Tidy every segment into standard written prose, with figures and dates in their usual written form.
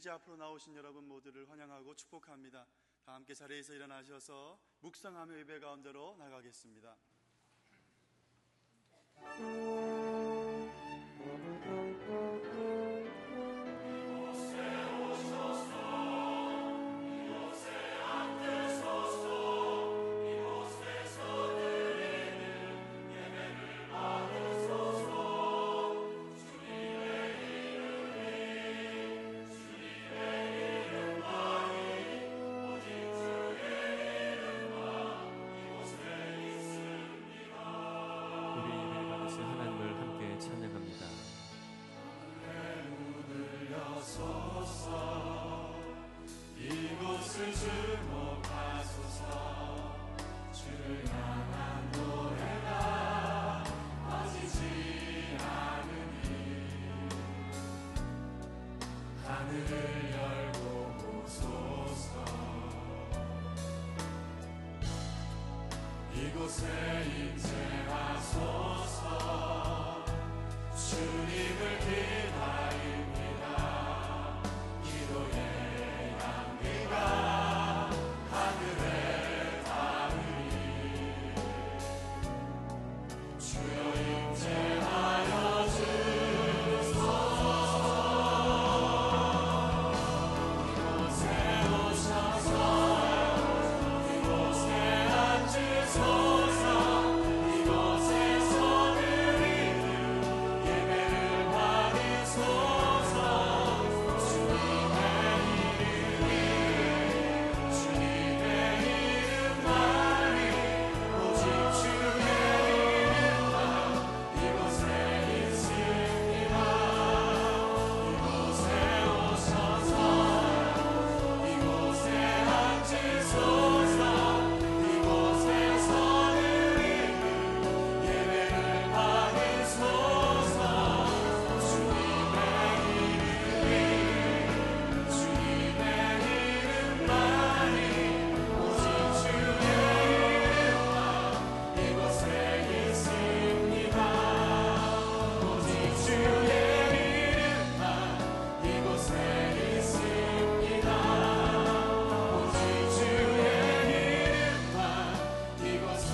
의자 앞으로 나오신 여러분 모두를 환영하고 축복합니다. 다 함께 자리에서 일어나셔서 묵상하며 예배 가운데로 나가겠습니다. 이곳을 주목하소서. 주를 향한 노래가 꺼지지 않으니 하늘을 열고 보소서. 이곳에 임재하소서. 주님을 기다립니다. 기도의 하늘에 닿으니 주여 임재하여 주소서. 이곳에 오셔서 이곳에 앉으소서. 이곳에서 드리는 예배를 받으소서. 주님의 이름이 주님의 이름만이 오직 주의 이름만 이곳에 있습니다. 이곳에 오셔서 이곳에 앉으소서. 이곳에서 드리는 예배를 받으소서. 주님의 이름이 주님의 이름만이 오직 주의 이름만 이곳에 있습니다. 오직 주의 이름만 이곳에 있습니다. 오직 주의 이름만 이곳에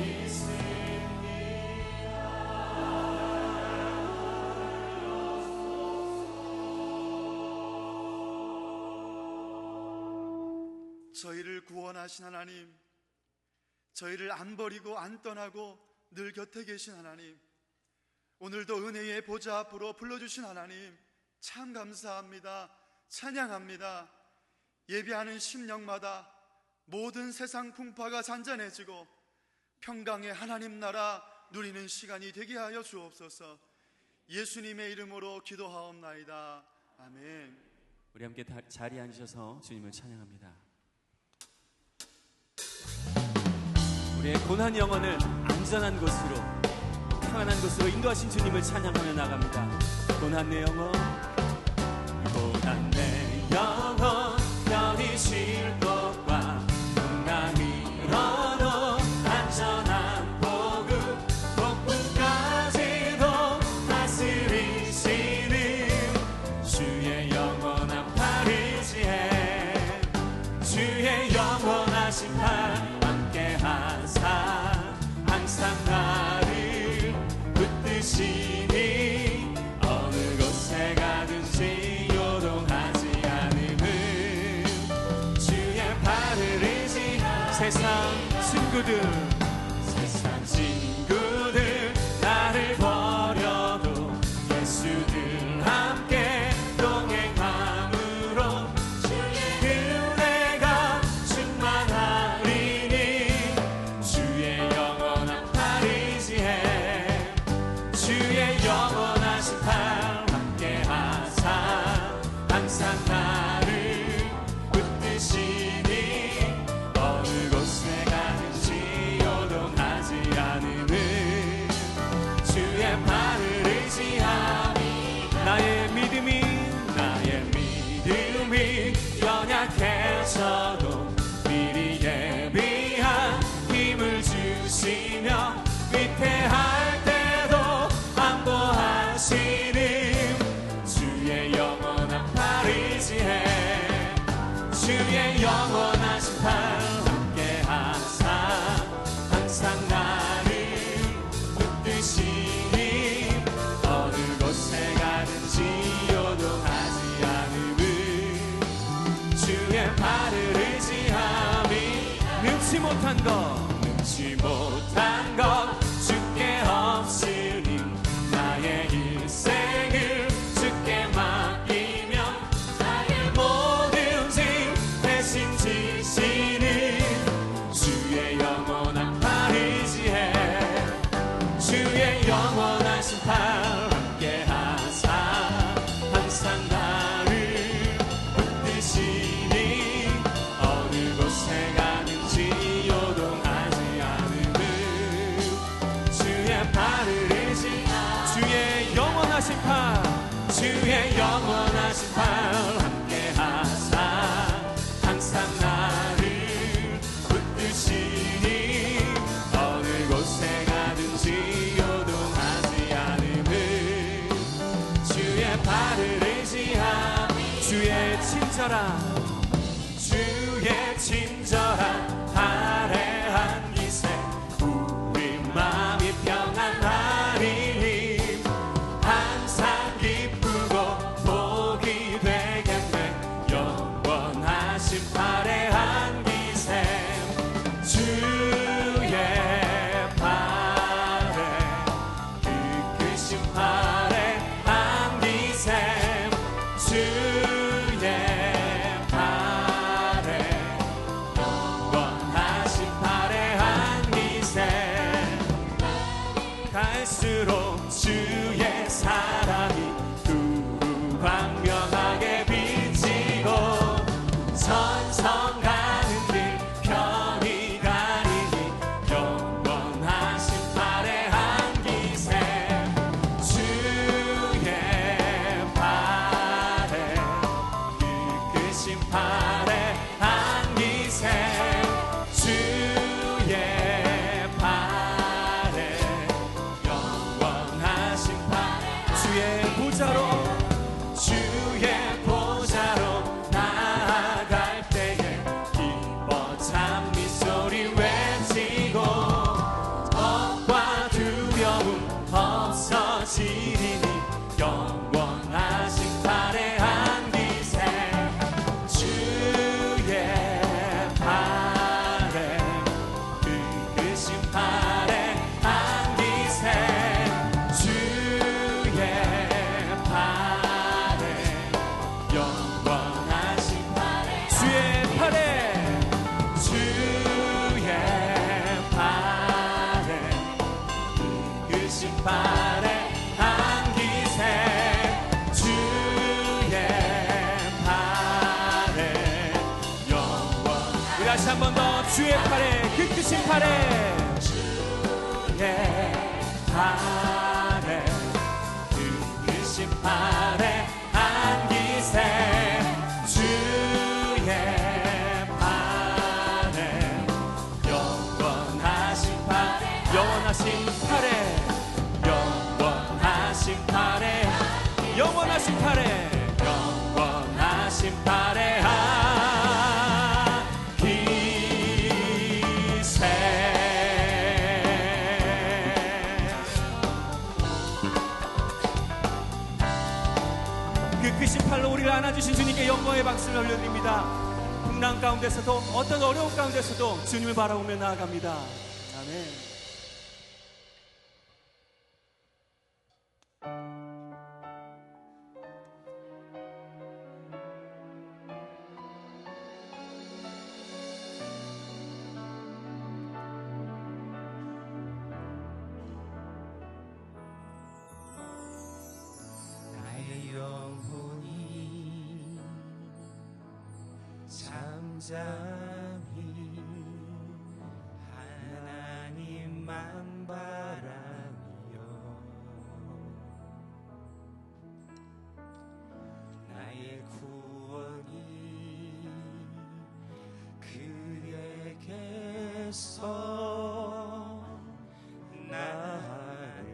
있습니다. 저희를 구원하신 하나님, 저희를 안 버리고 안 떠나고 늘 곁에 계신 하나님, 오늘도 은혜의 보좌 앞으로 불러주신 하나님 참 감사합니다. 찬양합니다. 예배하는 심령마다 모든 세상 풍파가 잔잔해지고 평강의 하나님 나라 누리는 시간이 되게 하여 주옵소서. 예수님의 이름으로 기도하옵나이다. 아멘. 우리 함께 자리에 앉으셔서 주님을 찬양합니다. 우리의 고난 영혼을 안전한 곳으로, 평안한 곳으로 인도하신 주님을 찬양하며 나갑니다. 고난 내 영혼, 고난 내 영혼, 편히 쉴 곳과 풍랑이러도 안전한 복음, 폭풍까지도 다스리시는 주의 영원한 팔 의지해. 주의 영원하신 팔 함께하사 항상 나를 붙드시니 어느 곳에 가든지 요동하지 않음은 주의 팔을 의지. 세상 친구들 나를 버려도 예수들 함께 동행함으로 주의 은혜가 충만하리니 주의 영원한 팔 의지해. 주의 영원하신 팔 함께하사 항상 나를 붙드시니 어느 곳에 가든지 요동하지 않음은 주의 팔을 의지하니 나의 믿음이 연약해져도 미리 예비한 힘을 주시며 위태할 때도 안보하시는 주의 영원한 팔 의지해. 의지해 주의 영원하신 팔 함께 하사 항상 나를 붙드시니 어느 곳에 가든지 요동하지 않음을 주의 발을 의지함이 능치 못한 것 주께 없으니 나의 일생을 주께 맡기며 나의 모든 짐 대신 지시는 주의 영원한 팔 의지해 주의 영원한 심판 함께 하사 항상 나를 붙드시니 어느 곳에 가든지 요동하지 않음을 주의 팔을 의지하 주의 영원하신 팔 주의 영원하신 팔 함께 하사 항상 나를 붙드시니 어느 곳에 가든지 요동하지 않음을 주의 팔을 의지하 주의 친절한 팔의 한 기세 우리 마음이 평안하리니 항상 기쁘고 복이 되겠네 영원하신 팔의 한 기세 주의 팔에 그 크신 팔의 한 기세 주의 팔에 영원하신 팔의 한 기세 갈수록 주의 사랑이 두루 광명하게 비치고 천성 가는 길 편히 가리니 영원하신 팔의 한 기세 주의 팔에 그 크신 팔의 한 기세 주의 팔에 영원하신 팔 주의 보좌로 나아갈 때에 기뻐 찬미 소리 외치고 겁과 두려움 없어지리니 영원하신 팔의 한 기세 주의 팔에 그 크신 팔의 한 기세 주의 팔에 영원하신 팔에 주의 팔에 그 크신 팔의 한 기세 주의 팔에 영원 우리 다시 한 번 더 주의 팔에 그 크신 팔에 주의 팔에 그 크신 팔에 한 기세 주의 팔에 영원하신 팔에 영원하신 팔에 영원하신 팔에 영원하신 팔에 영원하신 팔에 한 기세 그 크신 팔로 우리를 안아주신 주님께 영광의 박수를 올려드립니다. 풍랑 가운데서도 어떤 어려운 가운데서도 주님을 바라보며 나아갑니다. 아멘. 나의 영혼이 잠잠히 하나님만 바라며 나의 구원이 그에게서 나를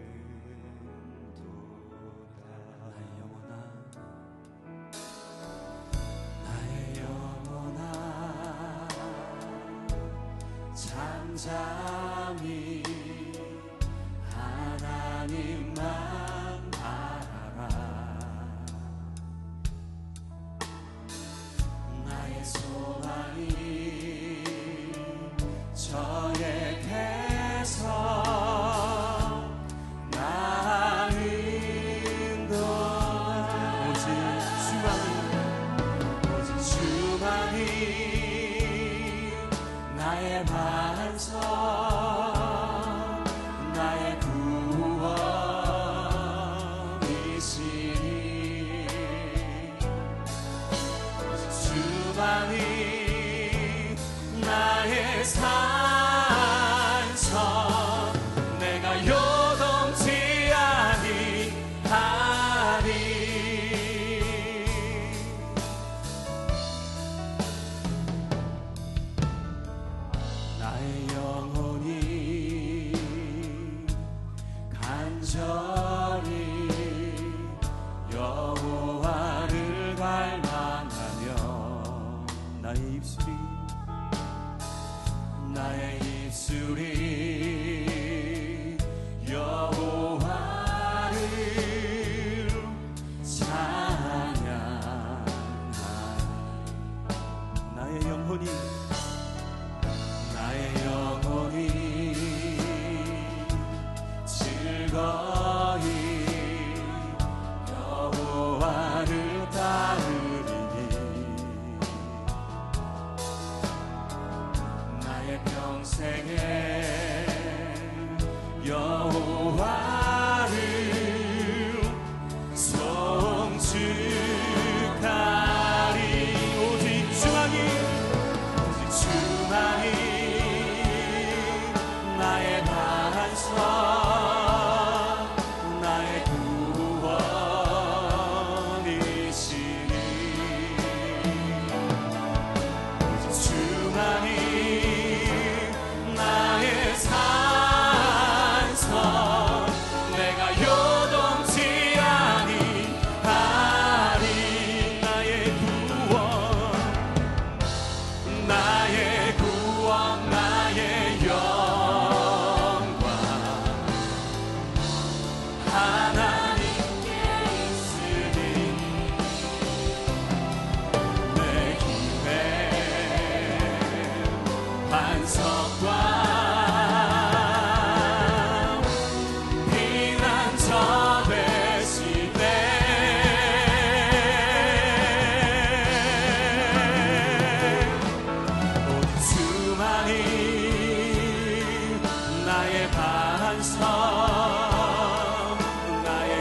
나의 영혼아 잠잠히 하나님만 바라라. 나의 소망이 저에게서 나는 동안 오직 주만이 나의 반석 나의 구원이시니 주만이 나의 산성 내가 요동치 아니하리. 나의 영혼이 간절히 여호와를 갈망하며 나의 입술이 여호와를 찬양하리. 나의 영혼이 즐거이 여호와를 따르리니 나의 평생에 여호와를 송축하리. 오직 주만이 나의 반석 나의 구원이시니 주만이 나의 산성 내가 요동치 아니하리. 나의 구원 나의 영광 하나님께 있으니 내 힘의 반석과 피난처 되시네. 오직 주만이 나의 반석 나의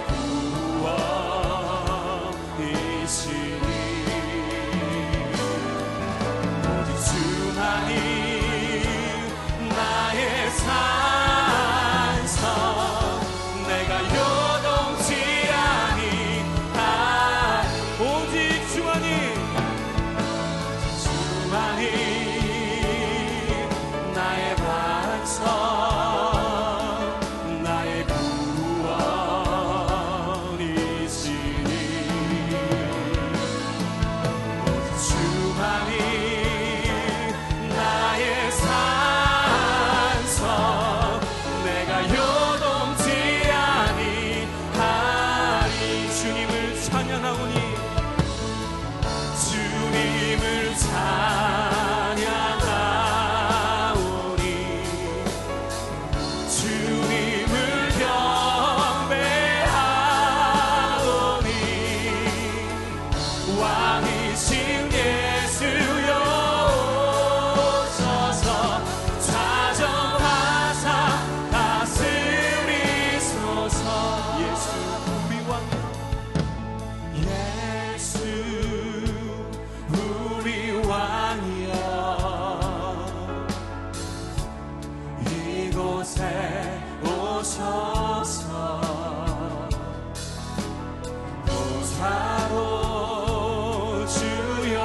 구원이시니 오직 주만이 나의 산성 내가 요동치 아니하리. 오직 주만이 나의 반석 나의 구원이시니 주만이 나의 산성 내가 요동치 아니하리. 주님을 찬양하오니 주님을 찬양하오니 주님을 경배하오니 왕이신 예수여 오셔서 좌정하사 다스리소서. 예수 우리 왕 예수 우리 왕이여 이곳에 오셔서 보좌로 주여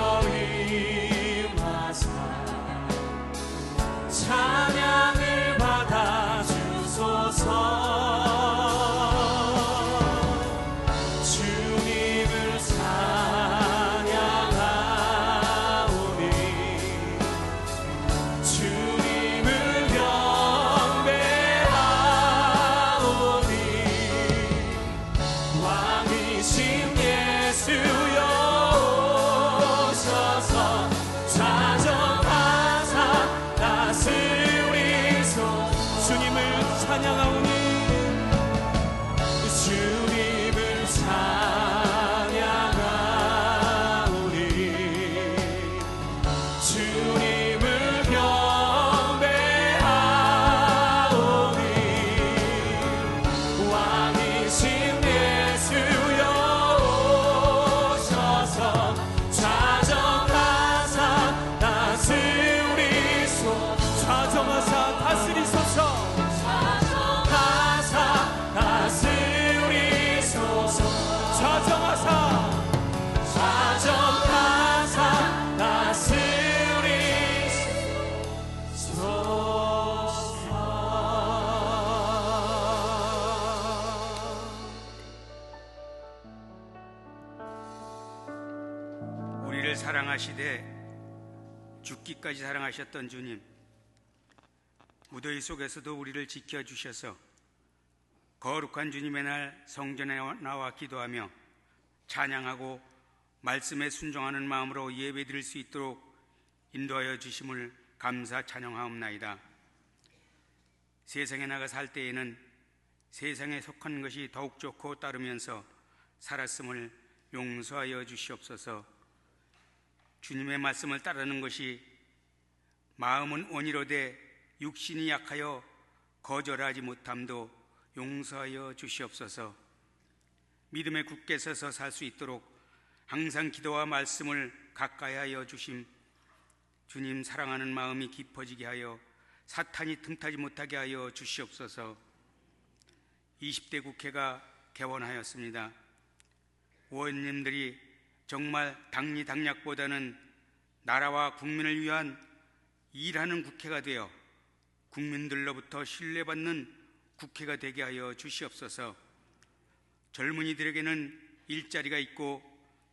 우리를 사랑하시되 죽기까지 사랑하셨던 주님, 무더위 속에서도 우리를 지켜주셔서 거룩한 주님의 날 성전에 나와 기도하며 찬양하고 말씀에 순종하는 마음으로 예배드릴 수 있도록 인도하여 주심을 감사 찬양하옵나이다. 세상에 나가 살 때에는 세상에 속한 것이 더욱 좋고 따르면서 살았음을 용서하여 주시옵소서. 주님의 말씀을 따르는 것이 마음은 온이로되 육신이 약하여 거절하지 못함도 용서하여 주시옵소서. 믿음에 굳게 서서 살 수 있도록 항상 기도와 말씀을 가까이 하여 주심, 주님 사랑하는 마음이 깊어지게 하여 사탄이 틈타지 못하게 하여 주시옵소서. 20대 국회가 개원하였습니다. 의원님들이 정말 당리당략보다는 나라와 국민을 위한 일하는 국회가 되어 국민들로부터 신뢰받는 국회가 되게 하여 주시옵소서. 젊은이들에게는 일자리가 있고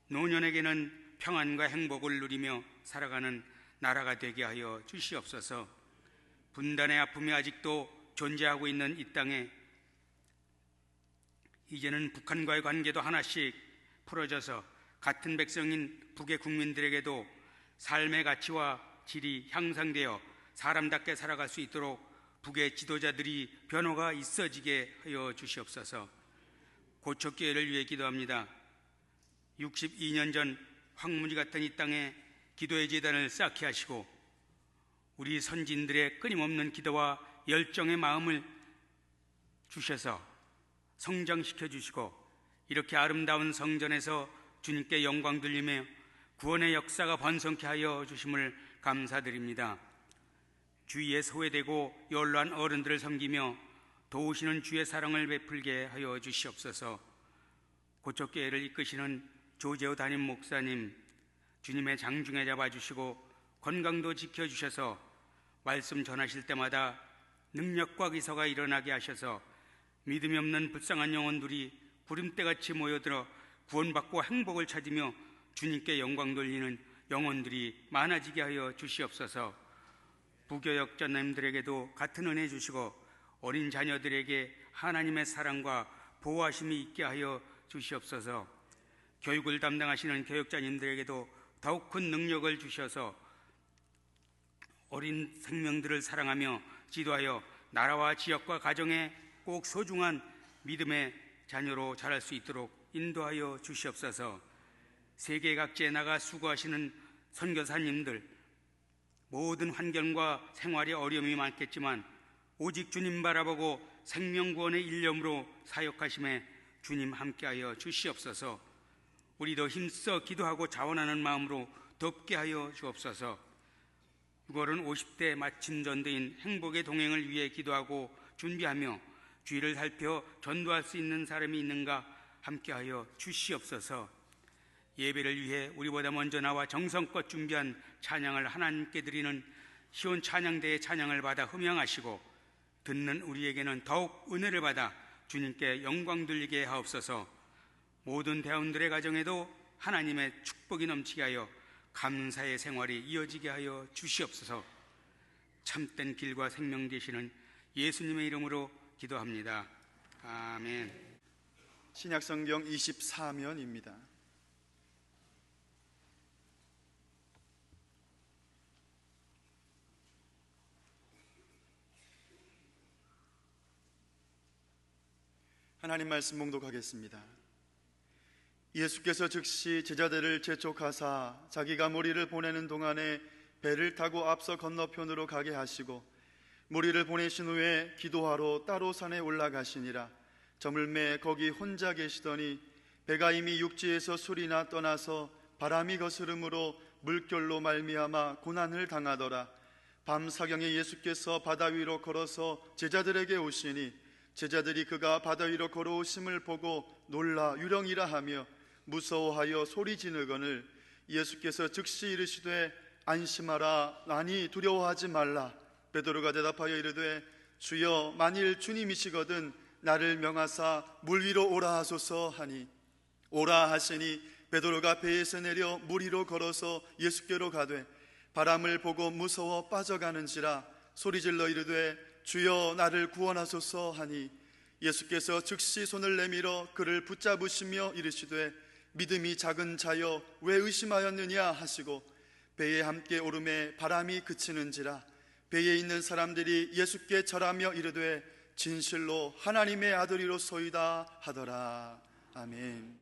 노년에게는 평안과 행복을 누리며 살아가는 나라가 되게 하여 주시옵소서. 분단의 아픔이 아직도 존재하고 있는 이 땅에 이제는 북한과의 관계도 하나씩 풀어져서 같은 백성인 북의 국민들에게도 삶의 가치와 질이 향상되어 사람답게 살아갈 수 있도록 북의 지도자들이 변호가 있어지게 하여 주시옵소서. 고척교회를 위해 기도합니다. 62년 전 황무지 같은 이 땅에 기도의 재단을 쌓게 하시고 우리 선진들의 끊임없는 기도와 열정의 마음을 주셔서 성장시켜 주시고 이렇게 아름다운 성전에서 주님께 영광 돌리며 구원의 역사가 번성케 하여 주심을 감사드립니다. 주위에 소외되고 연로한 어른들을 섬기며 도우시는 주의 사랑을 베풀게 하여 주시옵소서. 고척교회를 이끄시는 조재호 담임 목사님, 주님의 장중에 잡아주시고 건강도 지켜주셔서 말씀 전하실 때마다 능력과 기사가 일어나게 하셔서 믿음이 없는 불쌍한 영혼들이 구름대같이 모여들어 구원받고 행복을 찾으며 주님께 영광 돌리는 영혼들이 많아지게 하여 주시옵소서. 부교역 전님들에게도 같은 은혜 주시고 어린 자녀들에게 하나님의 사랑과 보호하심이 있게 하여 주시옵소서. 교육을 담당하시는 교육자님들에게도 더욱 큰 능력을 주셔서 어린 생명들을 사랑하며 지도하여 나라와 지역과 가정에 꼭 소중한 믿음의 자녀로 자랄 수 있도록 인도하여 주시옵소서. 세계 각지에 나가 수고하시는 선교사님들, 모든 환경과 생활에 어려움이 많겠지만 오직 주님 바라보고 생명구원의 일념으로 사역하심에 주님 함께하여 주시옵소서. 우리도 힘써 기도하고 자원하는 마음으로 돕게 하여 주옵소서. 6월은 50대 마침 전대인 행복의 동행을 위해 기도하고 준비하며 주위를 살펴 전도할 수 있는 사람이 있는가 함께하여 주시옵소서. 예배를 위해 우리보다 먼저 나와 정성껏 준비한 찬양을 하나님께 드리는 시온 찬양대의 찬양을 받아 흠양하시고 듣는 우리에게는 더욱 은혜를 받아 주님께 영광 돌리게 하옵소서. 모든 대원들의 가정에도 하나님의 축복이 넘치게 하여 감사의 생활이 이어지게 하여 주시옵소서. 참된 길과 생명 되시는 예수님의 이름으로 기도합니다. 아멘. 신약성경 24면입니다. 하나님 말씀 봉독하겠습니다. 예수께서 즉시 제자들을 재촉하사 자기가 무리를 보내는 동안에 배를 타고 앞서 건너편으로 가게 하시고 무리를 보내신 후에 기도하러 따로 산에 올라가시니라. 저물매 거기 혼자 계시더니 배가 이미 육지에서 술이나 떠나서 바람이 거스름으로 물결로 말미암아 고난을 당하더라. 밤 사경에 예수께서 바다 위로 걸어서 제자들에게 오시니 제자들이 그가 바다 위로 걸어오심을 보고 놀라 유령이라 하며 무서워하여 소리 지르거늘 예수께서 즉시 이르시되 안심하라, 나니 두려워하지 말라. 베드로가 대답하여 이르되 주여, 만일 주님이시거든 나를 명하사 물 위로 오라 하소서 하니 오라 하시니 베드로가 배에서 내려 물 위로 걸어서 예수께로 가되 바람을 보고 무서워 빠져가는지라 소리질러 이르되 주여 나를 구원하소서 하니 예수께서 즉시 손을 내밀어 그를 붙잡으시며 이르시되 믿음이 작은 자여 왜 의심하였느냐 하시고 배에 함께 오르매 바람이 그치는지라 배에 있는 사람들이 예수께 절하며 이르되 진실로 하나님의 아들이로소이다 하더라. 아멘.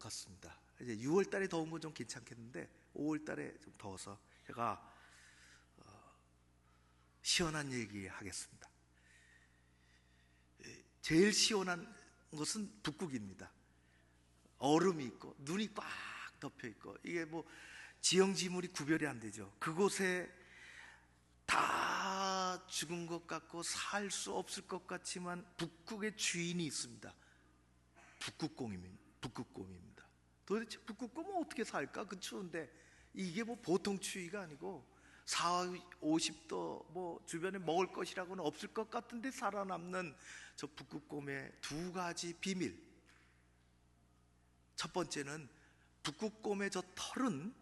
같습니다. 이제 6월 달에 더운 건 좀 괜찮겠는데 5월 달에 좀 더워서 제가 시원한 얘기 하겠습니다. 제일 시원한 것은 북극입니다. 얼음이 있고 눈이 꽉 덮여 있고 이게 뭐 지형지물이 구별이 안 되죠. 그곳에 다 죽은 것 같고 살 수 없을 것 같지만 북극의 주인이 있습니다. 북극곰입니다. 도대체 북극곰은 어떻게 살까? 그 추운데 이게 뭐 보통 추위가 아니고 40, 50도 뭐 주변에 먹을 것이라고는 없을 것 같은데 살아남는 저 북극곰의 두 가지 비밀. 첫 번째는 북극곰의 저 털은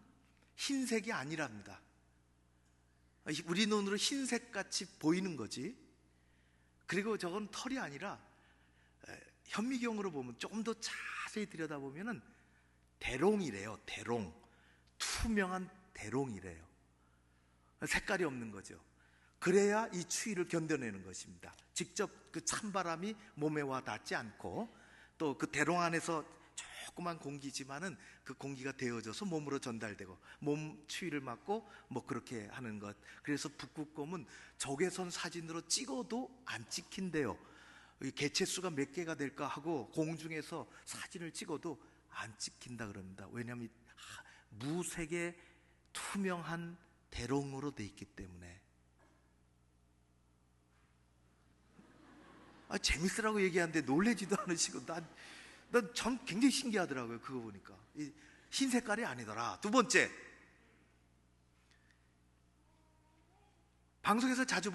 흰색이 아니랍니다. 우리 눈으로 흰색같이 보이는 거지. 그리고 저건 털이 아니라 현미경으로 보면 조금 더 자세히 들여다보면 대롱이래요. 대롱. 투명한 대롱이래요. 색깔이 없는 거죠. 그래야 이 추위를 견뎌내는 것입니다. 직접 그 찬바람이 몸에 와 닿지 않고, 또 그 대롱 안에서 조그만 공기지만은 그 공기가 데워져서 몸으로 전달되고 몸 추위를 막고 뭐 그렇게 하는 것. 그래서 북극곰은 적외선 사진으로 찍어도 안 찍힌대요. 개체수가 몇 개가 될까 하고 공중에서 사진을 찍어도 안 찍힌다 그럽니다. 왜냐하면 무색의 투명한 대롱으로 돼 있기 때문에. 재밌으라고 얘기하는데 놀래지도 않으시고, 전 굉장히 신기하더라고요. 그거 보니까 이 흰 색깔이 아니더라. 두 번째, 방송에서 자주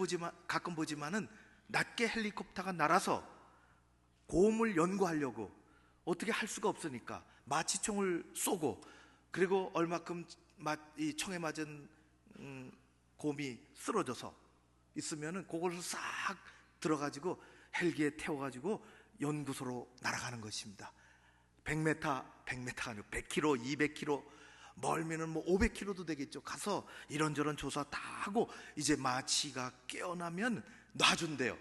가끔 보지만은 낮게 헬리콥터가 날아서 곰을 연구하려고 어떻게 할 수가 없으니까 마취총을 쏘고, 그리고 얼마큼 이 총에 맞은 곰이 쓰러져서 있으면은 그걸 싹 들어가지고 헬기에 태워가지고 연구소로 날아가는 것입니다. 100m가 아니고 100km, 200km, 멀면은 뭐 500km도 되겠죠. 가서 이런저런 조사 다 하고 이제 마취가 깨어나면 놔준대요.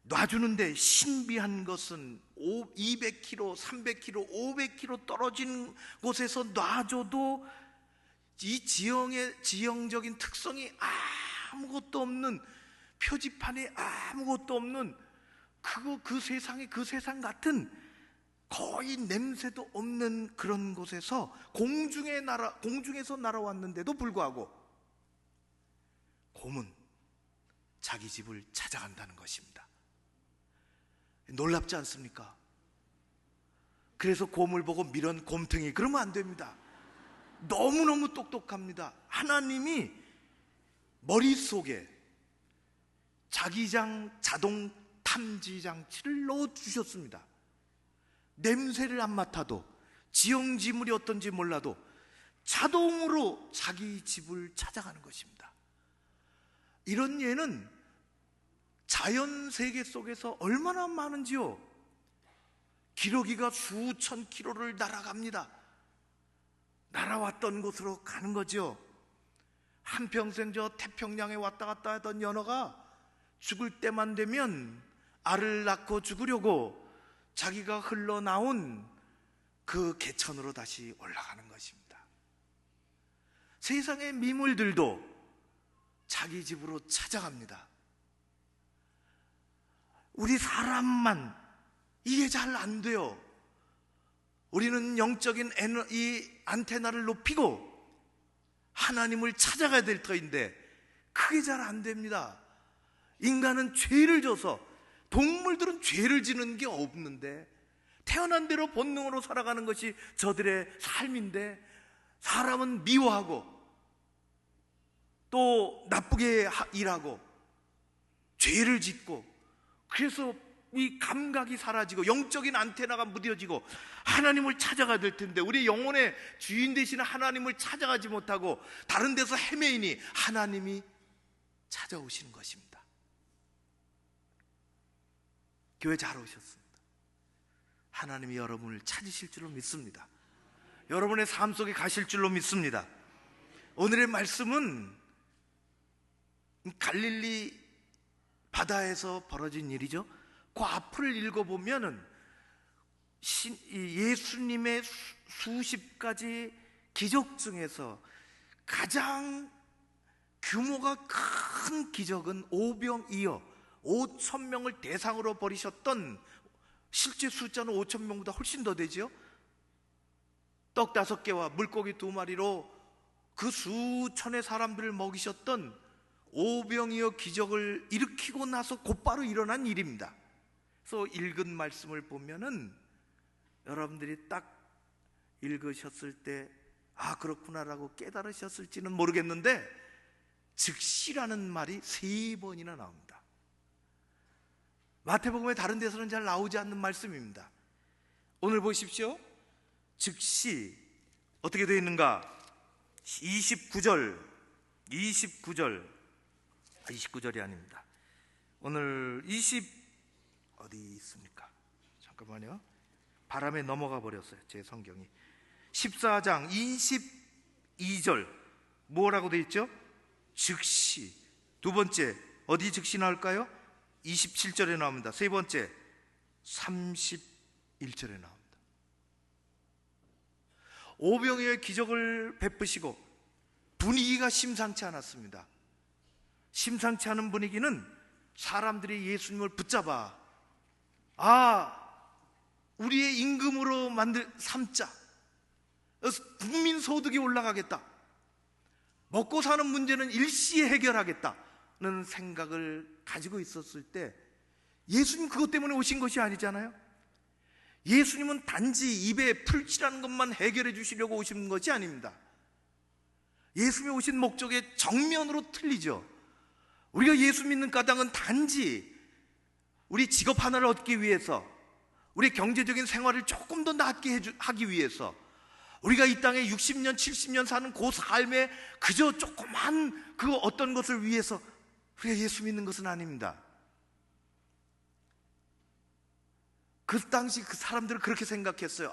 놔주는데 신비한 것은 200km, 300km, 500km 떨어진 곳에서 놔줘도 이 지형적인 특성이 아무것도 없는, 표지판에 아무것도 없는 그 세상 같은 거의 냄새도 없는 그런 곳에서 공중에서 날아왔는데도 불구하고 곰은 자기 집을 찾아간다는 것입니다. 놀랍지 않습니까? 그래서 곰을 보고 밀은 곰탱이 그러면 안 됩니다. 너무너무 똑똑합니다. 하나님이 머릿속에 자기장 자동 탐지 장치를 넣어주셨습니다. 냄새를 안 맡아도, 지형지물이 어떤지 몰라도 자동으로 자기 집을 찾아가는 것입니다. 이런 예는 자연 세계 속에서 얼마나 많은지요. 기러기가 수천 킬로를 날아갑니다. 날아왔던 곳으로 가는 거죠. 한평생 저 태평양에 왔다 갔다 하던 연어가 죽을 때만 되면 알을 낳고 죽으려고 자기가 흘러나온 그 개천으로 다시 올라가는 것입니다. 세상의 미물들도 자기 집으로 찾아갑니다. 우리 사람만 이게 잘 안 돼요. 우리는 영적인 이 안테나를 높이고 하나님을 찾아가야 될 터인데 그게 잘 안 됩니다. 인간은 죄를 져서, 동물들은 죄를 지는 게 없는데 태어난 대로 본능으로 살아가는 것이 저들의 삶인데, 사람은 미워하고 또 나쁘게 일하고 죄를 짓고, 그래서 이 감각이 사라지고 영적인 안테나가 무뎌지고 하나님을 찾아가야 될 텐데 우리 영혼의 주인 되시는 하나님을 찾아가지 못하고 다른 데서 헤매이니 하나님이 찾아오시는 것입니다. 교회 잘 오셨습니다. 하나님이 여러분을 찾으실 줄로 믿습니다. 여러분의 삶 속에 가실 줄로 믿습니다. 오늘의 말씀은 갈릴리 바다에서 벌어진 일이죠. 그 앞을 읽어보면은 예수님의 수십 가지 기적 중에서 가장 규모가 큰 기적은 오병이어 5,000명을 대상으로 벌이셨던, 실제 숫자는 5,000명보다 훨씬 더 되죠. 떡 5개와 물고기 2마리로 그 수천의 사람들을 먹이셨던 오병이어 기적을 일으키고 나서 곧바로 일어난 일입니다. 그래서 읽은 말씀을 보면은 여러분들이 딱 읽으셨을 때 그렇구나라고 깨달으셨을지는 모르겠는데 즉시라는 말이 3번이나 나옵니다. 마태복음의 다른 데서는 잘 나오지 않는 말씀입니다. 오늘 보십시오. 즉시 어떻게 되어 있는가? 29절이 아닙니다. 오늘 어디 있습니까? 잠깐만요. 바람에 넘어가 버렸어요. 제 성경이. 14장 22절 뭐라고 되어 있죠? 즉시. 두 번째, 어디 즉시 나올까요? 27절에 나옵니다. 세 번째, 31절에 나옵니다. 오병이어의 기적을 베푸시고 분위기가 심상치 않았습니다. 심상치 않은 분위기는 사람들이 예수님을 붙잡아 우리의 임금으로 삼자. 국민 소득이 올라가겠다. 먹고 사는 문제는 일시에 해결하겠다는 생각을 가지고 있었을 때 예수님 그것 때문에 오신 것이 아니잖아요. 예수님은 단지 입에 풀칠하는 것만 해결해 주시려고 오신 것이 아닙니다. 예수님이 오신 목적의 정면으로 틀리죠. 우리가 예수 믿는 까닭은 단지 우리 직업 하나를 얻기 위해서, 우리 경제적인 생활을 조금 더 낫게 하기 위해서, 우리가 이 땅에 60년 70년 사는 그 삶에 그저 조그만 그 어떤 것을 위해서 우리가 예수 믿는 것은 아닙니다. 그 당시 그 사람들은 그렇게 생각했어요.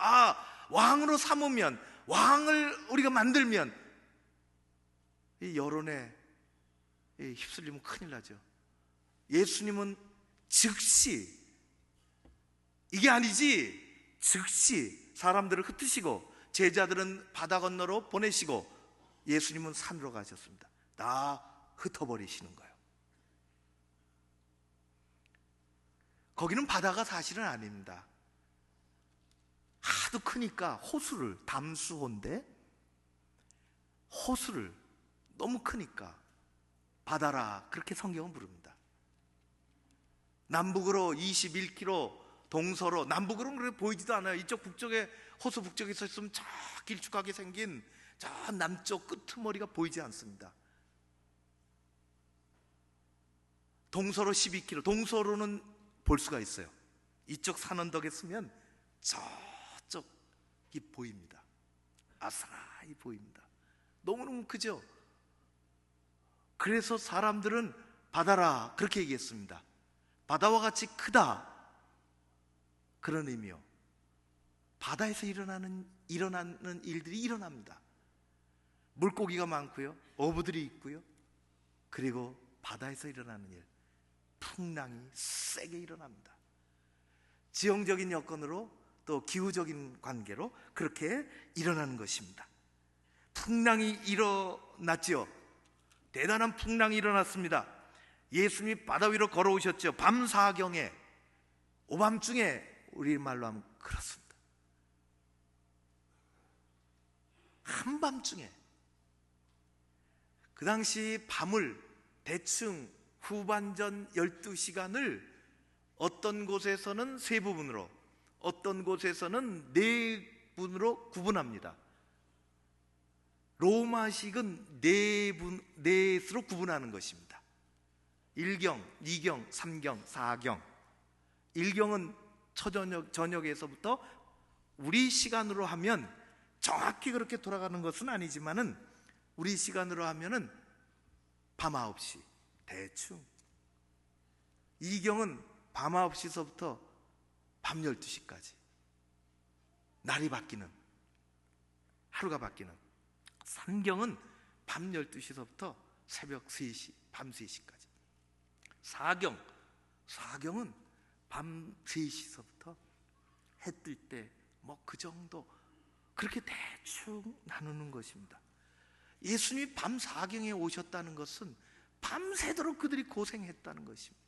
왕으로 삼으면, 왕을 우리가 만들면 이 여론에 휩쓸리면 큰일 나죠. 예수님은 즉시, 이게 아니지, 즉시 사람들을 흩으시고 제자들은 바다 건너로 보내시고 예수님은 산으로 가셨습니다. 다 흩어버리시는 거예요. 거기는 바다가 사실은 아닙니다. 하도 크니까 호수를, 담수호인데 호수를 너무 크니까 바다라 그렇게 성경은 부릅니다. 남북으로 21km, 동서로, 남북으로는 그렇게 보이지도 않아요. 이쪽 북쪽에, 호수 북쪽에 서 있으면 저 길쭉하게 생긴 저 남쪽 끄트머리가 보이지 않습니다. 동서로 12km, 동서로는 볼 수가 있어요. 이쪽 산 언덕에 서면 저쪽이 보입니다. 아스라이 보입니다. 너무너무 크죠? 그래서 사람들은 바다라 그렇게 얘기했습니다. 바다와 같이 크다, 그런 의미요. 바다에서 일어나는 일들이 일어납니다. 물고기가 많고요, 어부들이 있고요, 그리고 바다에서 일어나는 일, 풍랑이 세게 일어납니다. 지형적인 여건으로 또 기후적인 관계로 그렇게 일어나는 것입니다. 풍랑이 일어났지요. 대단한 풍랑이 일어났습니다. 예수님이 바다 위로 걸어오셨죠. 밤사경에, 오밤중에, 우리말로 하면 그렇습니다. 한밤중에. 그 당시 밤을 대충 후반전 12시간을 어떤 곳에서는 세 부분으로, 어떤 곳에서는 네 분으로 구분합니다. 로마식은 넷으로 구분하는 것입니다. 1경, 2경, 3경, 4경. 1경은 저녁에서부터 우리 시간으로 하면 정확히 그렇게 돌아가는 것은 아니지만은 우리 시간으로 하면은 밤 9시 대충. 2경은 밤 9시서부터 밤 12시까지 날이 바뀌는, 하루가 바뀌는. 3경은 밤 12시서부터 새벽 3시, 밤 3시까지. 4경은 밤 3시서부터 해 뜰 때 뭐 그 정도, 그렇게 대충 나누는 것입니다. 예수님이 밤 4경에 오셨다는 것은 밤새도록 그들이 고생했다는 것입니다.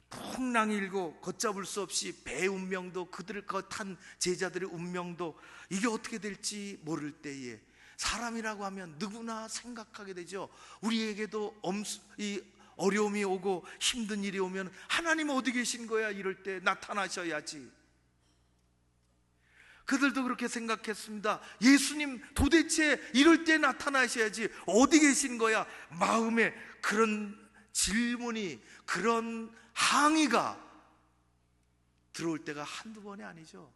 풍랑이 일고 걷잡을 수 없이 배의 운명도, 그들을 탄 제자들의 운명도 이게 어떻게 될지 모를 때에 사람이라고 하면 누구나 생각하게 되죠. 우리에게도 이 어려움이 오고 힘든 일이 오면 하나님 어디 계신 거야? 이럴 때 나타나셔야지. 그들도 그렇게 생각했습니다. 예수님 도대체 이럴 때 나타나셔야지, 어디 계신 거야? 마음에 그런 질문이, 그런 항의가 들어올 때가 한두 번이 아니죠.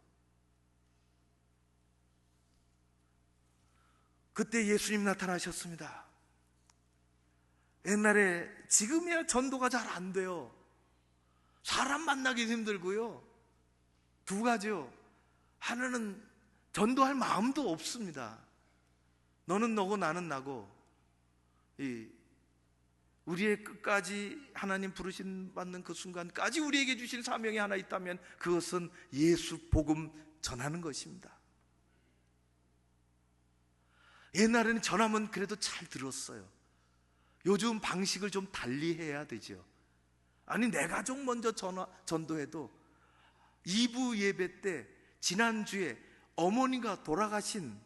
그때 예수님 나타나셨습니다. 옛날에, 지금이야 전도가 잘 안 돼요. 사람 만나기 힘들고요. 두 가지요. 하나는 전도할 마음도 없습니다. 너는 너고 나는 나고, 우리의 끝까지 하나님 부르심 받는 그 순간까지 우리에게 주신 사명이 하나 있다면 그것은 예수 복음 전하는 것입니다. 옛날에는 전하면 그래도 잘 들었어요. 요즘 방식을 좀 달리 해야 되죠. 아니, 내 가족 먼저 전도해도 2부 예배 때 지난주에 어머니가 돌아가신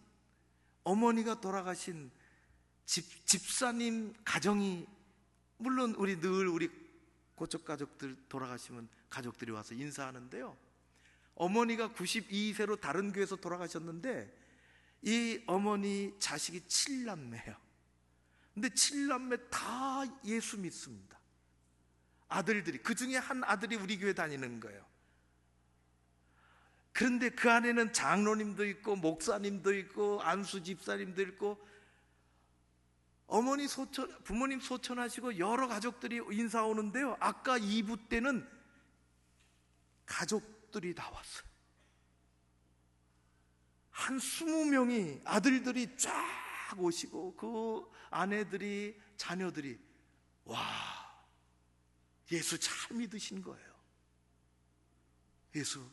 집사님 가정이, 물론 우리 고척 가족들 돌아가시면 가족들이 와서 인사하는데요, 어머니가 92세로 다른 교회에서 돌아가셨는데 이 어머니 자식이 7남매예요. 근데 7남매 다 예수 믿습니다. 아들들이, 그 중에 한 아들이 우리 교회 다니는 거예요. 그런데 그 안에는 장로님도 있고 목사님도 있고 안수 집사님도 있고 부모님 소천하시고 여러 가족들이 인사 오는데요, 아까 2부 때는 가족들이 다 왔어요. 한 20명이, 아들들이 쫙 오시고 그 아내들이, 자녀들이, 와, 예수 잘 믿으신 거예요. 예수.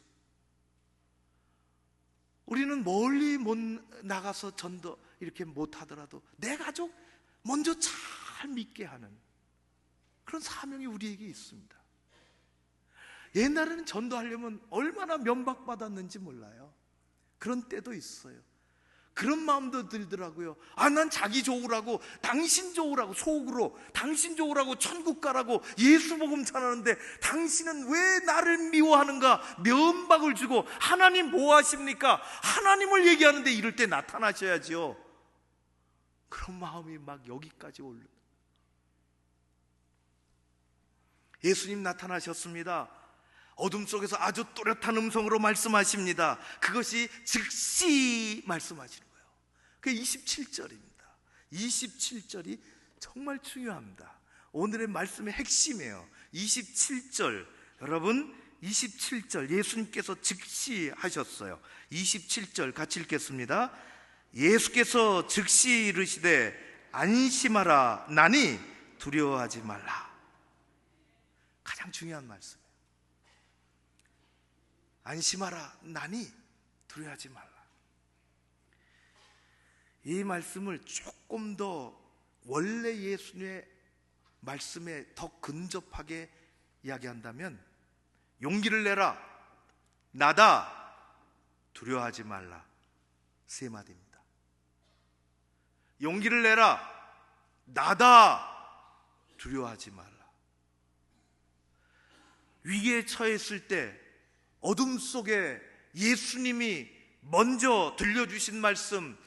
우리는 멀리 못 나가서 전도 이렇게 못 하더라도 내 가족 먼저 잘 믿게 하는 그런 사명이 우리에게 있습니다. 옛날에는 전도하려면 얼마나 면박받았는지 몰라요. 그런 때도 있어요. 그런 마음도 들더라고요. 아, 난 자기 좋으라고, 당신 좋으라고, 속으로 당신 좋으라고 천국 가라고 예수 복음 전하는데 당신은 왜 나를 미워하는가, 면박을 주고, 하나님 뭐 하십니까? 하나님을 얘기하는데 이럴 때 나타나셔야죠. 그런 마음이 막 여기까지 올라. 예수님 나타나셨습니다. 어둠 속에서 아주 또렷한 음성으로 말씀하십니다. 그것이 즉시 말씀하시는 거예요. 그게 27절입니다. 27절이 정말 중요합니다. 오늘의 말씀의 핵심이에요. 27절, 여러분, 27절 예수님께서 즉시 하셨어요. 27절 같이 읽겠습니다. 예수께서 즉시 이르시되 안심하라, 나니 두려워하지 말라. 가장 중요한 말씀이에요. 안심하라, 나니 두려워하지 말라. 이 말씀을 조금 더 원래 예수님의 말씀에 더 근접하게 이야기한다면, 용기를 내라, 나다, 두려워하지 말라. 세 마디입니다. 용기를 내라, 나다, 두려워하지 말라. 위기에 처했을 때 어둠 속에 예수님이 먼저 들려주신 말씀,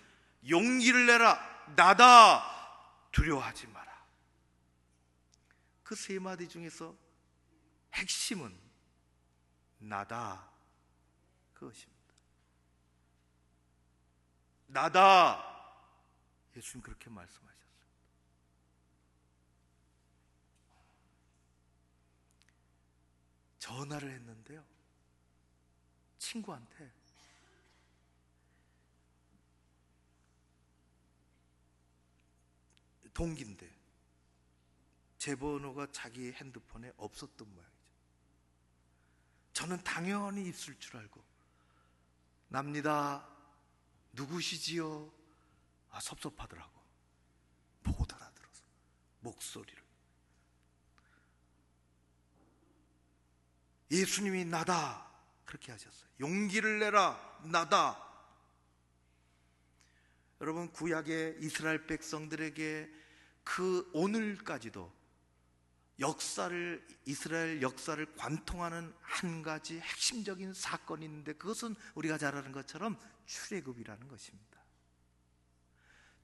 용기를 내라, 나다, 두려워하지 마라. 그 세 마디 중에서 핵심은 나다, 그것입니다. 나다. 예수님 그렇게 말씀하셨어요. 전화를 했는데요, 친구한테 동기인데 제 번호가 자기 핸드폰에 없었던 모양이죠. 저는 당연히 있을 줄 알고, 납니다, 누구시지요? 아, 섭섭하더라고. 못 알아들어서 목소리를. 예수님이 나다 그렇게 하셨어요. 용기를 내라, 나다. 여러분, 구약의 이스라엘 백성들에게 그 오늘까지도 이스라엘 역사를 관통하는 한 가지 핵심적인 사건이 있는데, 그것은 우리가 잘 아는 것처럼 출애굽이라는 것입니다.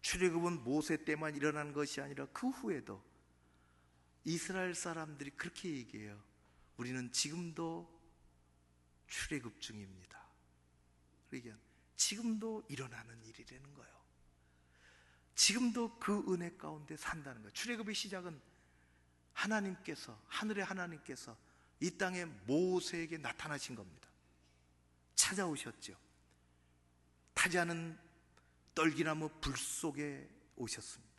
출애굽은 모세 때만 일어난 것이 아니라 그 후에도 이스라엘 사람들이 그렇게 얘기해요. 우리는 지금도 출애굽 중입니다. 그러니까 지금도 일어나는 일이라는 거예요. 지금도 그 은혜 가운데 산다는 거예요. 출애굽의 시작은 하늘의 하나님께서 이 땅에 모세에게 나타나신 겁니다. 찾아오셨죠. 타지 않은 떨기나무 불 속에 오셨습니다.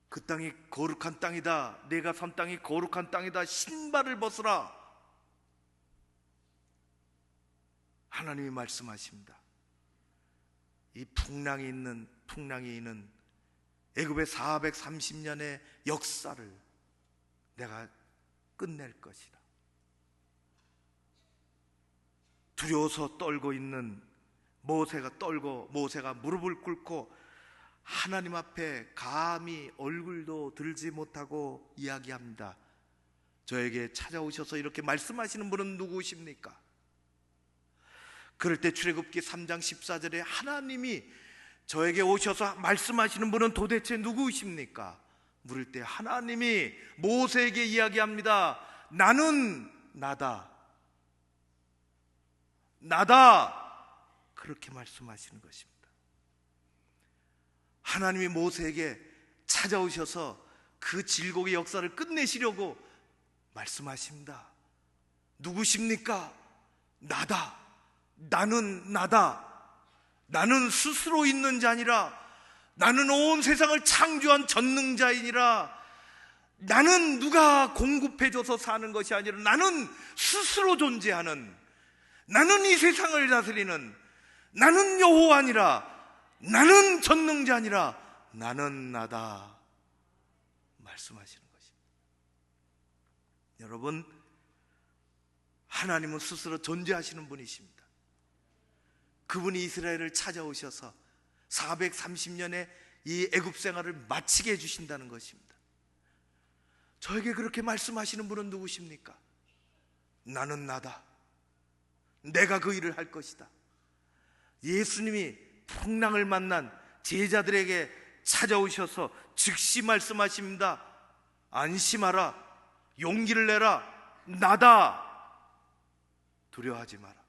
그 땅이 거룩한 땅이다. 내가 선 땅이 거룩한 땅이다. 신발을 벗으라. 하나님이 말씀하십니다. 이 풍랑이 있는 애굽의 430년의 역사를 내가 끝낼 것이다. 두려워서 떨고 있는 모세가 무릎을 꿇고 하나님 앞에 감히 얼굴도 들지 못하고 이야기합니다. 저에게 찾아오셔서 이렇게 말씀하시는 분은 누구십니까? 그럴 때 출애굽기 3장 14절에 하나님이 저에게 오셔서 말씀하시는 분은 도대체 누구십니까? 물을 때 하나님이 모세에게 이야기합니다. 나는 나다. 그렇게 말씀하시는 것입니다. 하나님이 모세에게 찾아오셔서 그 질곡의 역사를 끝내시려고 말씀하십니다. 누구십니까? 나다. 나는 나다. 나는 스스로 있는 자니라. 나는 온 세상을 창조한 전능자이니라. 나는 누가 공급해줘서 사는 것이 아니라 나는 스스로 존재하는, 나는 이 세상을 다스리는, 나는 여호와니라. 나는 전능자니라. 나는 나다. 말씀하시는 것입니다. 여러분, 하나님은 스스로 존재하시는 분이십니다. 그분이 이스라엘을 찾아오셔서 430년의 이 애굽 생활을 마치게 해주신다는 것입니다. 저에게 그렇게 말씀하시는 분은 누구십니까? 나는 나다. 내가 그 일을 할 것이다. 예수님이 풍랑을 만난 제자들에게 찾아오셔서 즉시 말씀하십니다. 안심하라. 용기를 내라. 나다. 두려워하지 마라.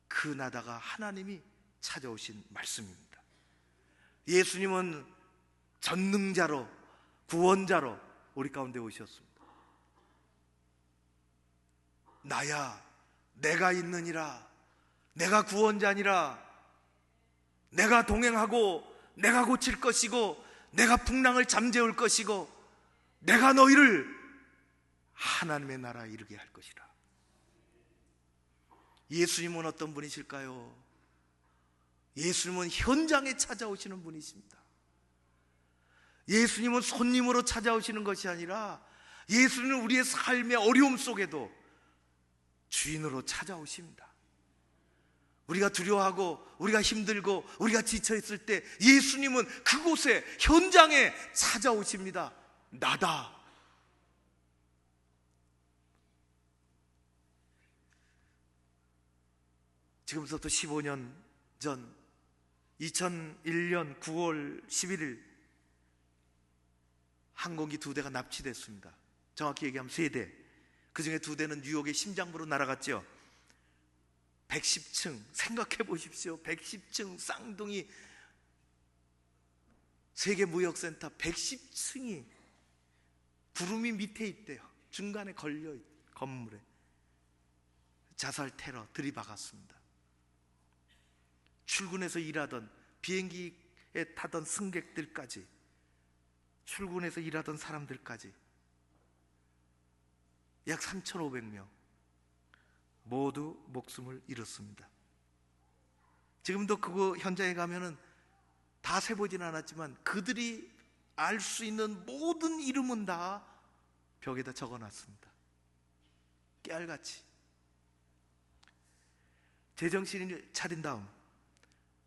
그 나다가 하나님이 찾아오신 말씀입니다. 예수님은 전능자로, 구원자로 우리 가운데 오셨습니다. 나야, 내가 있느니라. 내가 구원자니라. 내가 동행하고 내가 고칠 것이고 내가 풍랑을 잠재울 것이고 내가 너희를 하나님의 나라에 이르게 할 것이라. 예수님은 어떤 분이실까요? 예수님은 현장에 찾아오시는 분이십니다. 예수님은 손님으로 찾아오시는 것이 아니라 예수님은 우리의 삶의 어려움 속에도 주인으로 찾아오십니다. 우리가 두려워하고 우리가 힘들고 우리가 지쳐있을 때 예수님은 그곳에 현장에 찾아오십니다. 나다. 지금부터 15년 전 2001년 9월 11일 항공기 2대가 납치됐습니다. 정확히 얘기하면 3대. 그 중에 2대는 뉴욕의 심장부로 날아갔죠. 110층, 생각해 보십시오. 110층 쌍둥이 세계무역센터 110층이 구름이 밑에 있대요. 중간에 걸려있 건물에. 자살 테러 들이박았습니다. 출근해서 일하던, 비행기에 타던 승객들까지, 출근해서 일하던 사람들까지 약 3,500명 모두 목숨을 잃었습니다. 지금도 그거 현장에 가면은 다 세보진 않았지만 그들이 알 수 있는 모든 이름은 다 벽에다 적어놨습니다. 깨알같이. 제정신을 차린 다음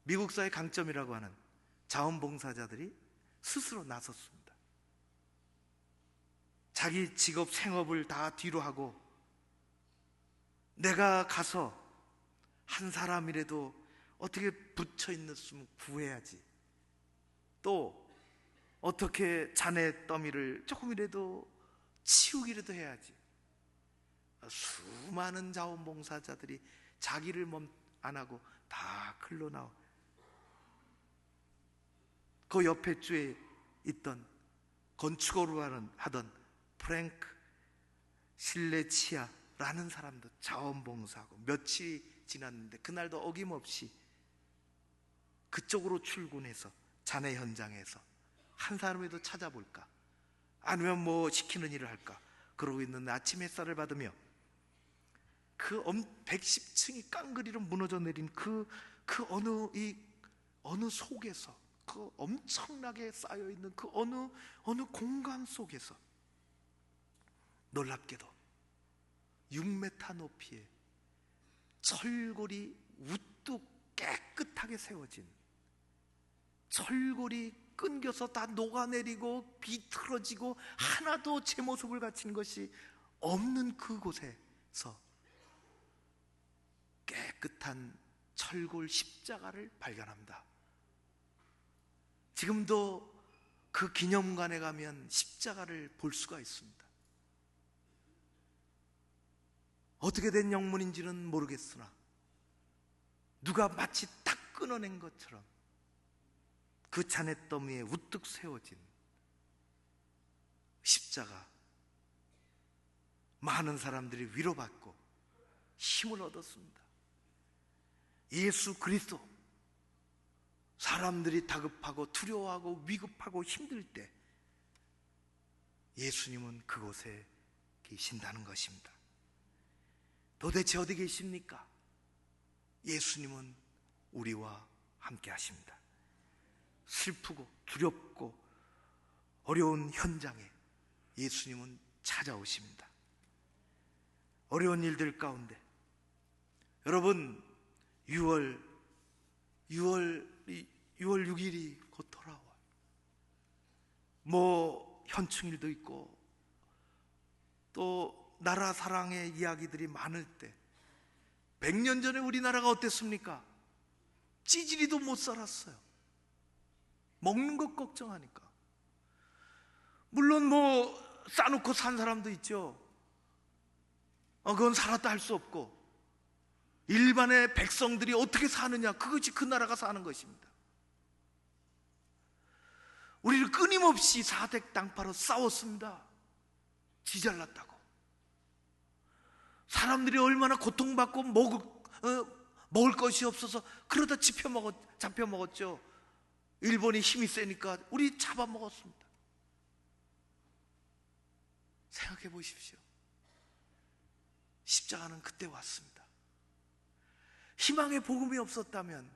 미국 사회 강점이라고 하는 자원봉사자들이 스스로 나섰습니다. 자기 직업, 생업을 다 뒤로 하고 내가 가서 한 사람이라도 어떻게 붙여있는 구해야지, 또 어떻게 자네 더미를 조금이라도 치우기라도 해야지. 수많은 자원봉사자들이 자기를 안 하고 다 글로 나와. 그 옆에 주에 있던 건축업을 하던 프랭크 실레치아라는 사람도 자원봉사하고 며칠이 지났는데 그날도 어김없이 그쪽으로 출근해서 잔해 현장에서 한 사람이라도 찾아볼까? 아니면 뭐 시키는 일을 할까? 그러고 있는 아침 햇살을 받으며 그 110층이 깡그리로 무너져 내린 그 어느 속에서, 그 엄청나게 쌓여 있는 그 어느 공간 속에서 놀랍게도 6m 높이의 철골이 우뚝 깨끗하게 세워진, 철골이 끊겨서 다 녹아내리고 비틀어지고 하나도 제 모습을 갖춘 것이 없는 그곳에서 깨끗한 철골 십자가를 발견합니다. 지금도 그 기념관에 가면 십자가를 볼 수가 있습니다. 어떻게 된 영문인지는 모르겠으나 누가 마치 딱 끊어낸 것처럼 그 잔해더미에 우뚝 세워진 십자가, 많은 사람들이 위로받고 힘을 얻었습니다. 예수 그리스도, 사람들이 다급하고 두려워하고 위급하고 힘들 때 예수님은 그곳에 계신다는 것입니다. 도대체 어디 계십니까? 예수님은 우리와 함께 하십니다. 슬프고 두렵고 어려운 현장에 예수님은 찾아오십니다. 어려운 일들 가운데 여러분, 6월 6일이 곧 돌아와요. 뭐 현충일도 있고 또 나라 사랑의 이야기들이 많을 때, 100년 전에 우리나라가 어땠습니까? 찌질이도 못 살았어요. 먹는 것 걱정하니까. 물론 뭐 싸놓고 산 사람도 있죠. 그건 살았다 할 수 없고, 일반의 백성들이 어떻게 사느냐, 그것이 그 나라가 사는 것입니다. 우리를 끊임없이 사택 당파로 싸웠습니다. 지 잘났다고. 사람들이 얼마나 고통받고 먹을 것이 없어서 그러다 잡혀 먹었죠. 일본이 힘이 세니까 우리 잡아먹었습니다. 생각해 보십시오. 십자가는 그때 왔습니다. 희망의 복음이 없었다면,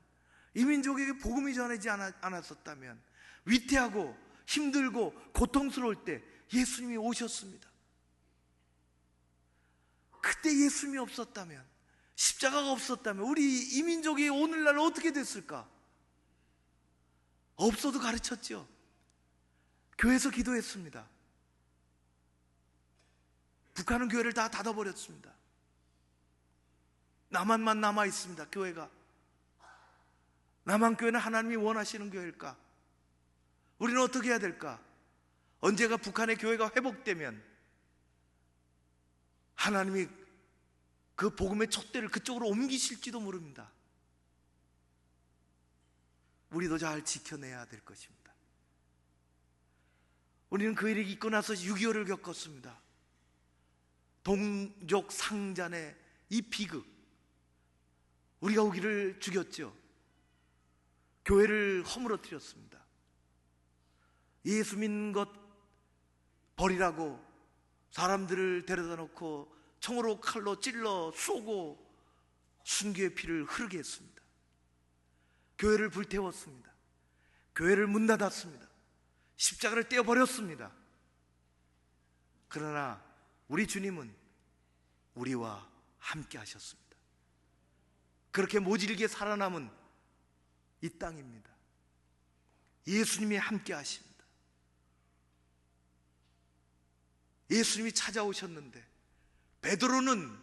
이민족에게 복음이 전하지 않았었다면, 위태하고 힘들고 고통스러울 때 예수님이 오셨습니다. 그때 예수님이 없었다면, 십자가가 없었다면 우리 이민족이 오늘날 어떻게 됐을까? 없어도 가르쳤죠. 교회에서 기도했습니다. 북한은 교회를 다 닫아버렸습니다. 남한만 남아있습니다. 교회가. 남한교회는 하나님이 원하시는 교회일까? 우리는 어떻게 해야 될까? 언제가 북한의 교회가 회복되면 하나님이 그 복음의 촛대를 그쪽으로 옮기실지도 모릅니다. 우리도 잘 지켜내야 될 것입니다. 우리는 그 일이 있고 나서 6.25를 겪었습니다. 동족 상잔의 이 비극, 우리가 우리를 죽였죠. 교회를 허물어뜨렸습니다. 예수 믿는 것 버리라고 사람들을 데려다 놓고 총으로 칼로 찔러 쏘고 순교의 피를 흐르게 했습니다. 교회를 불태웠습니다. 교회를 문 닫았습니다. 십자가를 떼어버렸습니다. 그러나 우리 주님은 우리와 함께 하셨습니다. 그렇게 모질게 살아남은 이 땅입니다. 예수님이 함께 하십니다. 예수님이 찾아오셨는데 베드로는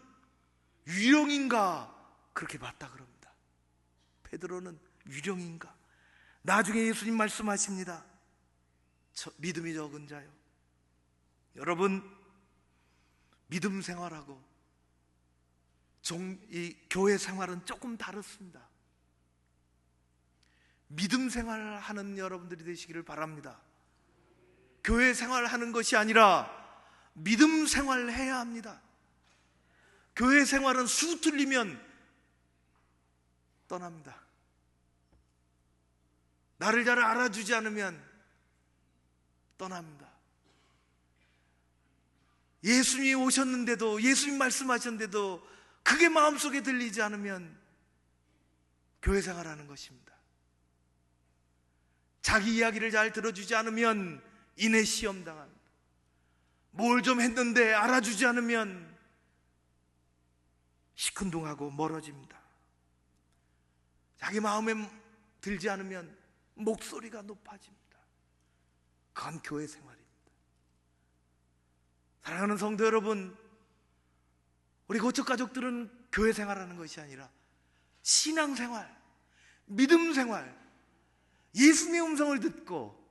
유령인가 그렇게 봤다 그럽니다. 베드로는 유령인가? 나중에 예수님 말씀하십니다. 믿음이 적은 자요. 여러분, 믿음 생활하고 이 교회 생활은 조금 다릅니다. 믿음 생활하는 여러분들이 되시기를 바랍니다. 교회 생활하는 것이 아니라 믿음 생활해야 합니다. 교회 생활은 수 틀리면 떠납니다. 나를 잘 알아주지 않으면 떠납니다. 예수님이 오셨는데도, 예수님 말씀하셨는데도 그게 마음속에 들리지 않으면 교회 생활하는 것입니다. 자기 이야기를 잘 들어주지 않으면 인해 시험 당합니다. 뭘 좀 했는데 알아주지 않으면 시큰둥하고 멀어집니다. 자기 마음에 들지 않으면 목소리가 높아집니다. 그건 교회 생활입니다. 사랑하는 성도 여러분, 우리 고척 가족들은 교회 생활하는 것이 아니라 신앙생활, 믿음생활, 예수님의 음성을 듣고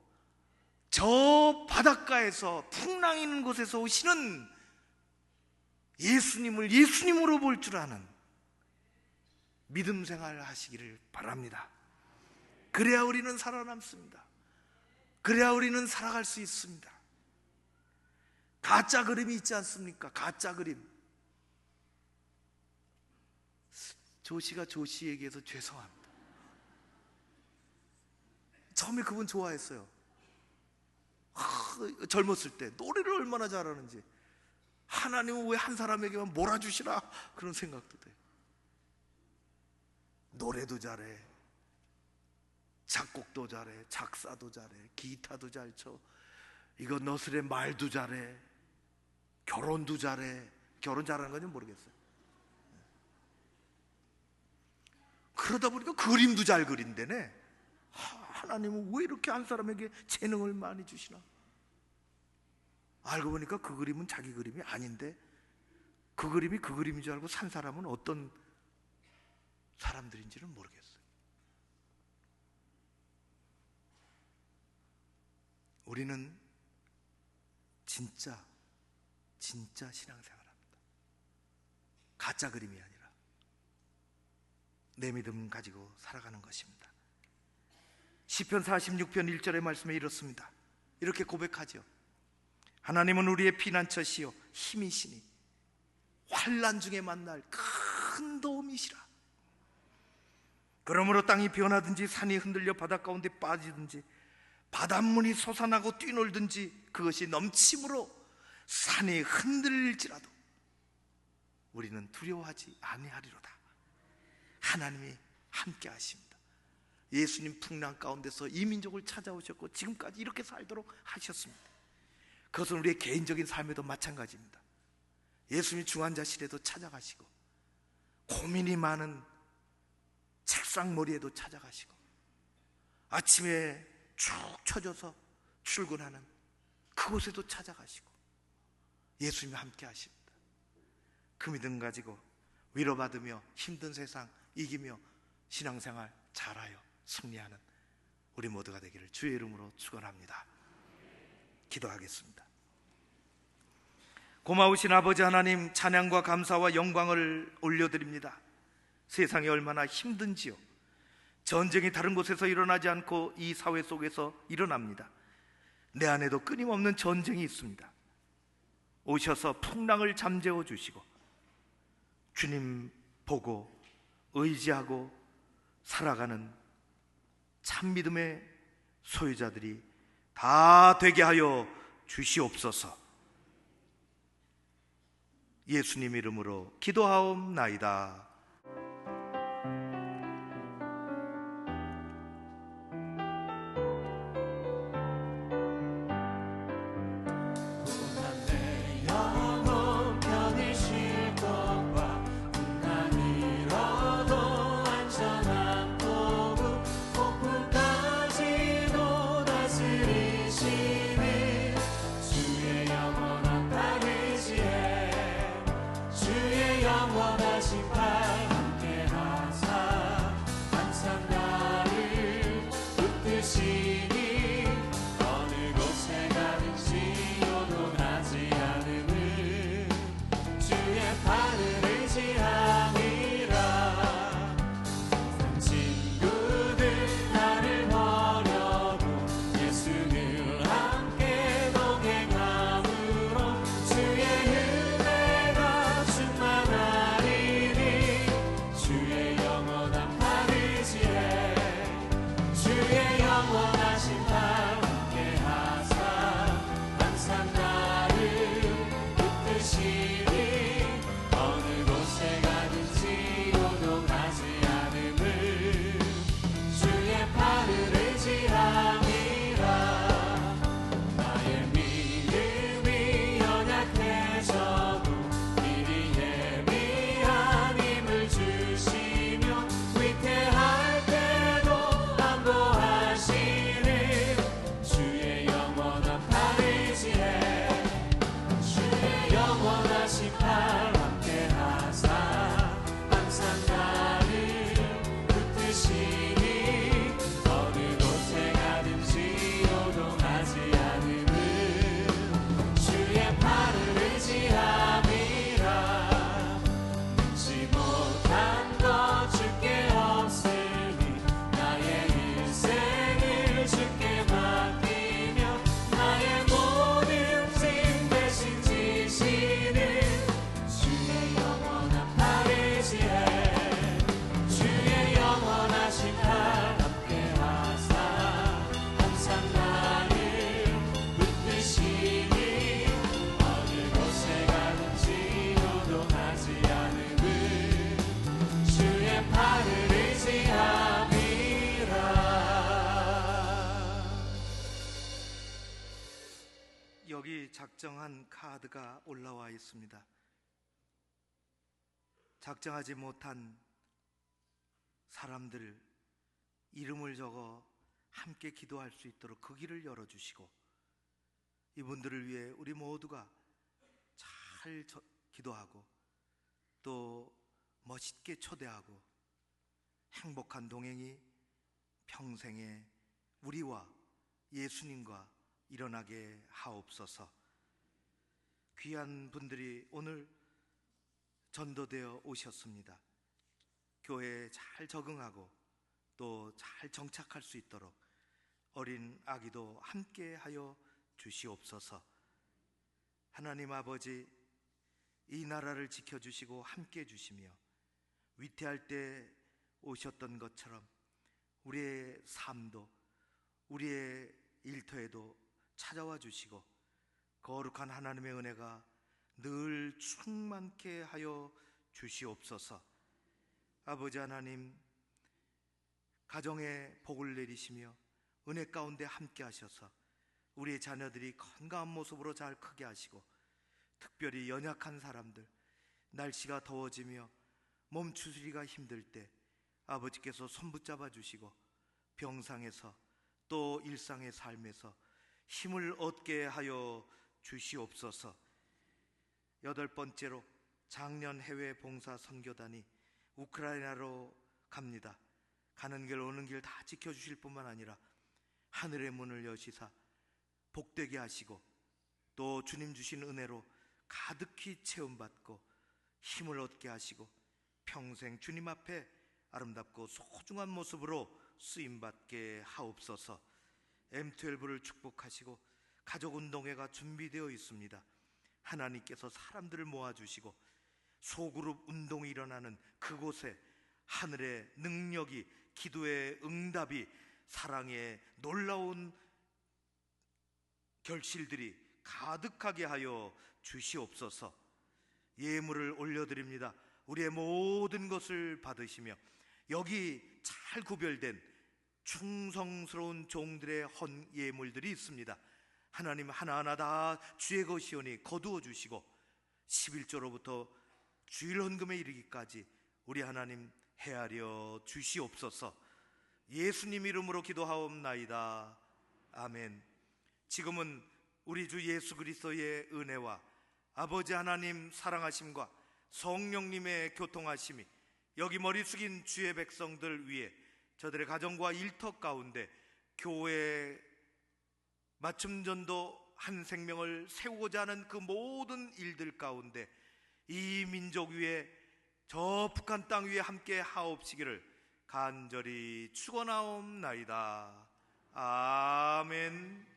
저 바닷가에서 풍랑이 있는 곳에서 오시는 예수님을 예수님으로 볼 줄 아는 믿음생활 하시기를 바랍니다. 그래야 우리는 살아남습니다. 그래야 우리는 살아갈 수 있습니다. 가짜 그림이 있지 않습니까? 가짜 그림. 조씨가 조씨 얘기해서 죄송합니다. 처음에 그분 좋아했어요. 젊었을 때 노래를 얼마나 잘하는지. 하나님은 왜 한 사람에게만 몰아주시나 그런 생각도 돼. 노래도 잘해, 작곡도 잘해, 작사도 잘해, 기타도 잘 쳐, 이거 너스레 말도 잘해, 결혼도 잘해. 결혼 잘하는 건지 모르겠어요. 그러다 보니까 그림도 잘 그린다네. 하나님은 왜 이렇게 한 사람에게 재능을 많이 주시나? 알고 보니까 그 그림은 자기 그림이 아닌데, 그 그림이 그 그림인 줄 알고 산 사람은 어떤 사람들인지는 모르겠어요. 우리는 진짜 신앙생활합니다. 가짜 그림이 아니라 내 믿음 가지고 살아가는 것입니다. 시편 46편 1절의 말씀에 이렇습니다. 이렇게 고백하죠. 하나님은 우리의 피난처시요 힘이시니 환난 중에 만날 큰 도움이시라. 그러므로 땅이 변하든지 산이 흔들려 바닷 가운데 빠지든지 바닷물이 솟아나고 뛰놀든지 그것이 넘침으로 산이 흔들릴지라도 우리는 두려워하지 아니하리로다. 하나님이 함께 하십니다. 예수님 풍랑 가운데서 이 민족을 찾아오셨고 지금까지 이렇게 살도록 하셨습니다. 그것은 우리의 개인적인 삶에도 마찬가지입니다. 예수님이 중환자실에도 찾아가시고 고민이 많은 책상머리에도 찾아가시고 아침에 축 처져서 출근하는 그곳에도 찾아가시고 예수님이 함께 하십니다. 그 믿음 가지고 위로받으며 힘든 세상 이기며 신앙생활 잘하여 승리하는 우리 모두가 되기를 주의 이름으로 축원합니다. 기도하겠습니다. 고마우신 아버지 하나님, 찬양과 감사와 영광을 올려드립니다. 세상이 얼마나 힘든지요. 전쟁이 다른 곳에서 일어나지 않고 이 사회 속에서 일어납니다. 내 안에도 끊임없는 전쟁이 있습니다. 오셔서 풍랑을 잠재워 주시고 주님 보고 의지하고 살아가는 참 믿음의 소유자들이 다 되게 하여 주시옵소서. 예수님 이름으로 기도하옵나이다. 주의 은혜가 충만하리. 작정한 카드가 올라와 있습니다. 작정하지 못한 사람들 이름을 적어 함께 기도할 수 있도록 그 길을 열어주시고, 이분들을 위해 우리 모두가 잘 기도하고 또 멋있게 초대하고 행복한 동행이 평생에 우리와 예수님과 일어나게 하옵소서. 귀한 분들이 오늘 전도되어 오셨습니다. 교회에 잘 적응하고 또 잘 정착할 수 있도록 어린 아기도 함께 하여 주시옵소서. 하나님 아버지, 이 나라를 지켜주시고 함께 해주시며 위태할 때 오셨던 것처럼 우리의 삶도 우리의 일터에도 찾아와 주시고 거룩한 하나님의 은혜가 늘 충만케 하여 주시옵소서. 아버지 하나님, 가정에 복을 내리시며 은혜 가운데 함께 하셔서 우리의 자녀들이 건강한 모습으로 잘 크게 하시고, 특별히 연약한 사람들, 날씨가 더워지며 몸 추스리기가 힘들 때 아버지께서 손 붙잡아 주시고 병상에서 또 일상의 삶에서 힘을 얻게 하여 주시옵소서. 8번째로, 작년 해외 봉사 선교단이 우크라이나로 갑니다. 가는 길 오는 길 다 지켜주실 뿐만 아니라 하늘의 문을 여시사 복되게 하시고 또 주님 주신 은혜로 가득히 채움받고 힘을 얻게 하시고 평생 주님 앞에 아름답고 소중한 모습으로 쓰임받게 하옵소서. M12를 축복하시고 가족운동회가 준비되어 있습니다. 하나님께서 사람들을 모아주시고 소그룹 운동이 일어나는 그곳에 하늘의 능력이, 기도의 응답이, 사랑의 놀라운 결실들이 가득하게 하여 주시옵소서. 예물을 올려드립니다. 우리의 모든 것을 받으시며 여기 잘 구별된 충성스러운 종들의 헌 예물들이 있습니다. 하나님, 하나하나 다 주의 것이오니 거두어 주시고 11조로부터 주일 헌금에 이르기까지 우리 하나님 헤아려 주시옵소서. 예수님 이름으로 기도하옵나이다. 아멘. 지금은 우리 주 예수 그리스도의 은혜와 아버지 하나님 사랑하심과 성령님의 교통하심이 여기 머리 숙인 주의 백성들 위해 저들의 가정과 일터 가운데 교회의 맞춤전도 한 생명을 세우고자 하는 그 모든 일들 가운데 이 민족 위에, 저 북한 땅 위에 함께 하옵시기를 간절히 축원하옵나이다. 아멘.